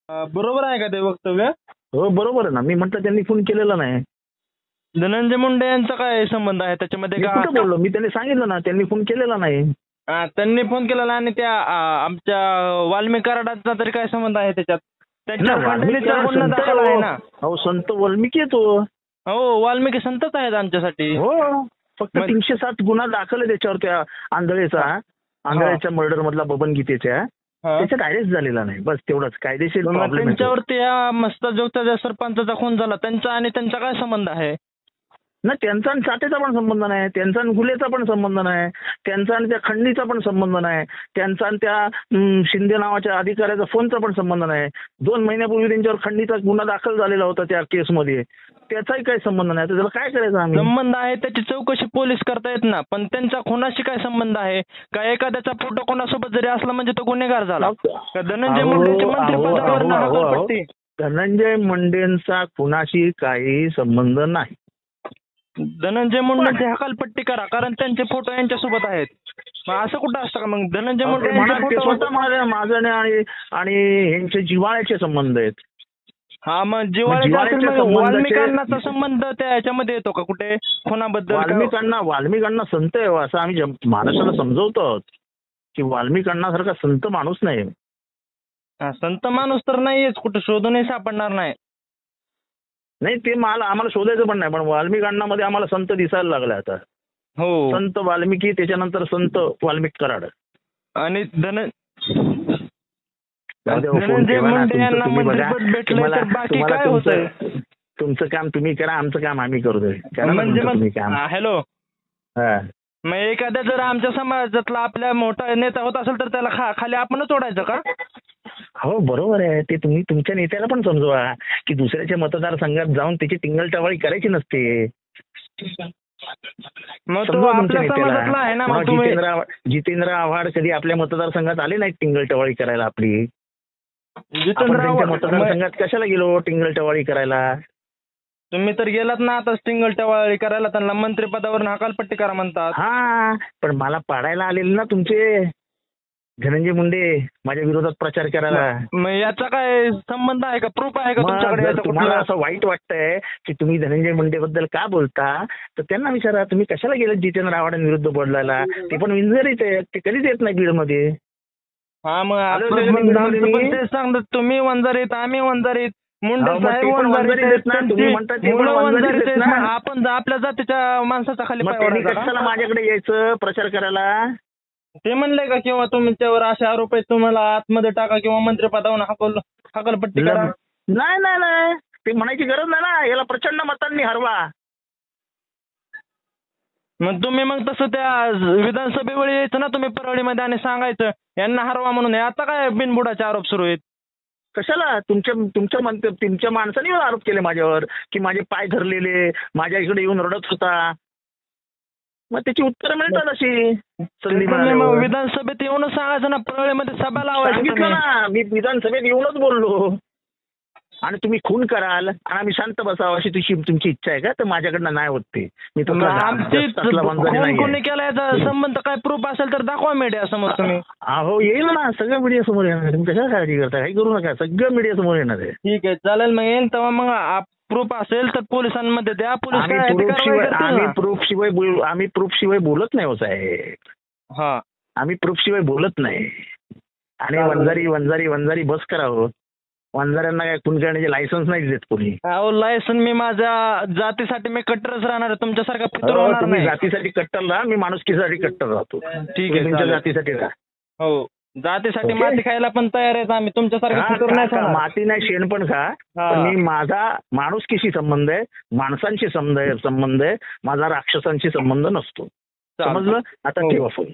बरोबर आहे का ते वक्तव्य? हो बरोबर आहे ना. मी म्हटलं त्यांनी फोन केलेला नाही. धनंजय मुंडे यांचा काय संबंध आहे त्याच्यामध्ये? मी का कुठं बोललो? मी त्यांनी सांगितलं ना, त्यांनी फोन केलेला नाही. त्यांनी फोन केलेला आणि त्या आमच्या वाल्मिक कराडाचा तरी काय संबंध आहे त्याच्यात? त्यांच्या ना, वाल्मिकी खंडणीचा कराड गुन्हा संत दाखल आहे आहे ना. हो. अहो संत वाल्मिकी आहे तो. हो, वाल्मिकी संतच आहेत आमच्यासाठी. हो. फक्त 307 गुन्हा दाखल आहे त्याच्यावर, त्या आंधळेच्या मर्डर मधला बबन गीतेच्या. त्याच्यात अरेस्ट झालेला नाही. बस तेवढंच कायदेशीर प्रॉब्लेम आहे. त्यांच्यावरती या मस्ताजोगचा ज्या सरपंचाचा खून झाला त्यांचा आणि त्यांचा काय संबंध आहे? ना त्यांचा आणि साठेचा पण संबंध नाही, त्यांचा आणि गुलेचा पण संबंध नाही, त्यांचा आणि त्या खंडणीचा पण संबंध नाही, त्यांचा आणि त्या शिंदे नावाच्या अधिकाऱ्याचा फोनचा पण संबंध नाही. 2 महिन्यापूर्वी त्यांच्यावर खंडणीचा गुन्हा दाखल झालेला होता त्या केसमध्ये, त्याचाही काही संबंध नाही. तर त्याला काय करायचं आम्ही? संबंध आहे त्याची चौकशी पोलीस करतायत ना, पण त्यांचा खुनाशी काय संबंध आहे? का एखाद्याचा फोटो कोणासोबत जरी असला म्हणजे तो गुन्हेगार झाला? का धनंजय मुंडेची मंत्रिपदावर हकालपट्टी? धनंजय मुंडेंचा खुनाशी काही संबंध नाही. धनंजय मुंडेंची हकालपट्टी करा, कारण त्यांचे फोटो यांच्यासोबत आहेत. मग असं कुठं असतं का? मग धनंजय मुंडे ते स्वतः म्हणाले माझं आणि ह्यांचे जिव्हाळ्याचे संबंध आहेत. हा, मग जिव्हाळ्याच्या वाल्मिकांनाचा संबंध त्या याच्यामध्ये येतो का कुठे खुनाबद्दल? वाल्मिकांना संत आहे असं आम्ही महाराष्ट्राला समजवतो की वाल्मिकांना सारखा संत माणूस नाही. संत माणूस तर नाहीच, कुठे शोधूनही सापडणार नाही. नाही ते आम्हाला शोधायचं पण नाही, पण वाल्मिकांना मध्ये आम्हाला संत दिसायला लागला आता. हो, संत वाल्मिकी, त्याच्यानंतर संत वाल्मिक कराड आणि धनंजय मुंडे यांना मंत्रिपद भेटलंय तर बाकी काय होतंय? तुमचं काम तुम्ही करा, आमचं काम आम्ही करतोय. म्हणजे हॅलो, मग एखाद्या जर आमच्या समाजातला आपल्या मोठा नेता होत असेल तर त्याला खाली आपणच ओढायचं का? हो बरोबर आहे. ते तुम्ही तुमच्या नेत्याला पण समजवा की दुसऱ्याच्या मतदारसंघात जाऊन त्याची टिंगलटवाळी करायची नसते. मग तो आपल्या समाजातला आहे ना. मग जितेंद्र आव्हाड कधी आपल्या मतदारसंघात आले नाहीत टिंगलटवाळी करायला आपली. जितेंद्र आव्हाड मतदारसंघात कशाला गेलो टिंगलटवाळी करायला? तुम्ही तर गेलात ना आता टिंगलटवाळी करायला, त्यांना मंत्रिपदावर हकालपट्टी करा म्हणतात. हा, पण मला पाडायला आलेले ना तुमचे धनंजय मुंडे माझ्या विरोधात प्रचार करायला. मग याचा काय संबंध आहे का? प्रूफ आहे का तुमच्याकडे? तुम्हाला असं वाईट वाटतंय की तुम्ही धनंजय मुंडे बद्दल का बोलता, तर त्यांना विचारा तुम्ही कशाला गेलात जितेंद्र आव्हाडांविरुद्ध बोलायला? ते पण विंजरीत आहेत, ते कधीच येत नाही बीडमध्ये. हा, मग सांगतात तुम्ही वंजारीत, आम्ही वंजारीत, मुंडे साहेब वंजारीत, आपण आपल्या जातीच्या माणसाचा खाली कशाला माझ्याकडे यायचं प्रचार करायला? ते म्हणले का किंवा तुमच्यावर असे आरोप आहेत, तुम्हाला आतमध्ये टाका किंवा मंत्रिपदावर हकालपट्टी करा? नाही, ते म्हणायची गरज नाही ना. याला प्रचंड मतांनी हरवा. मग तुम्ही तसं त्या विधानसभेवर यायचं ना तुम्ही परळीमध्ये आणि सांगायचं यांना हरवा म्हणून. आता काय बिनबुडाचे आरोप सुरू आहेत? कशाला? तुमच्या माणसाने आरोप केले माझ्यावर की माझे पाय धरलेले, माझ्या इकडे येऊन रडत होता. मग त्याची उत्तरं मिळतात अशी संधी मिळाल्यावर. विधानसभेत येऊनच सांगायचं ना, परळीमध्ये सभा लावायची ना. मी विधानसभेत येऊनच बोललो. आणि तुम्ही खून कराल आणि आम्ही शांत बसावं अशी तुमची इच्छा आहे का? तर माझ्याकडनं नाही होत ते. मी खून केला याचा संबंध काय प्रूफ असेल तर दाखवा मीडिया समोर तुम्ही. हो येईल ना, सगळं मीडिया समोर येणार. तुम्ही कशाला काळजी करता? काही करू नका, सगळं मीडिया समोर येणार आहे. ठीक आहे, चालेल. मग येईल तेव्हा मग प्रूफ असेल तर पोलिसांमध्ये द्या. आम्ही प्रूफ शिवाय बोलत नाही हो साहेब. हा, आम्ही प्रूफ शिवाय बोलत नाही. आणि वंजारी बस करा हो. वंजाऱ्यांना काय खून करण्याचे लायसन्स नाही देत कोणी. लायसन्स मी माझ्या जातीसाठी मी कट्टरच राहणार, तुमच्यासारखा फितूर होणार नाही. जातीसाठी कट्टर राहा, मी माणुसकीसाठी कट्टर राहतो. ठीक आहे, तुमच्या जातीसाठी राहा. हो, जातीसाठी माती खायला पण तयार आहेत आम्ही, तुमच्यासारखं फितूर नाही. माती नाही, शेण पण खा. मी माझा माणुसकीशी संबंध आहे, माणसांशी संबंध आहे. माझा राक्षसांशी संबंध नसतो. समजलं? आता ठेवा फोन.